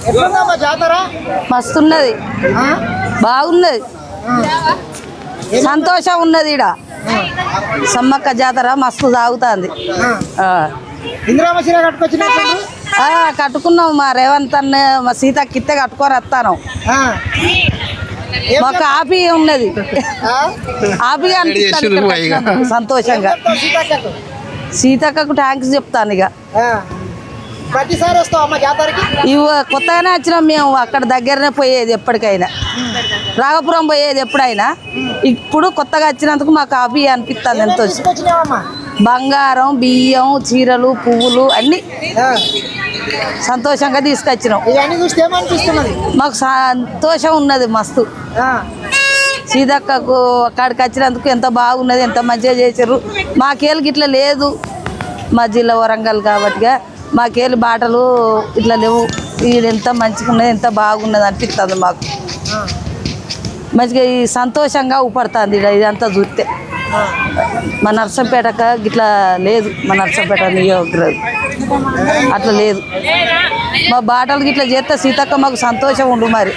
ఎట్లుందమ్మా జాతర? మస్తున్నది, బాగున్నది, సంతోషం ఉన్నది. ఈడ సమ్మక్క జాతర మస్తు సాగుతుంది. ఇందిరామ చీర కట్టుకొచ్చినట్టు కట్టుకున్నాం. మా రేవంత్ అన్న మా సీతకి ఇత్తే కట్టుకొని వస్తాను. మాకు ఆపి ఉన్నది, ఆపి అనిపిస్తుంది సంతోషంగా. సీతక్కకు థ్యాంక్స్ చెప్తాను. ఇక ప్రతిసారి వస్తావమ్మా జాతరకి? ఇవి కొత్తగానే వచ్చినాం మేము. అక్కడ దగ్గరనే పోయేది ఎప్పటికైనా, రాఘపురం పోయేది ఎప్పుడైనా. ఇప్పుడు కొత్తగా వచ్చినందుకు మాకు ఆపి అనిపిస్తుంది ఎంతో. బంగారం, బియ్యం, చీరలు, పువ్వులు అన్నీ సంతోషంగా తీసుకొచ్చినాం. మాకు సంతోషం ఉన్నది మస్తు. సీతక్కకు అక్కడికి వచ్చినందుకు ఎంత బాగున్నది, ఎంత మంచిగా చేసారు. మాకేళ్ళకి ఇట్లా లేదు, మా జిల్లా వరంగల్ కాబట్టి మాకేళ్ళు బాటలు ఇట్లా లేవు. ఇది ఎంత మంచిగా ఉన్నది, ఎంత బాగున్నది అనిపిస్తుంది మాకు. మంచిగా ఈ సంతోషంగా ఊపడుతుంది ఇదంతా చూస్తే. మా నర్సంపేటకు ఇట్లా లేదు, మా నర్సంపేట నియోజకవర్గం అట్లా లేదు. మా బాటలు ఇట్లా చేస్తే సీతక్క మాకు సంతోషం ఉండు మరి.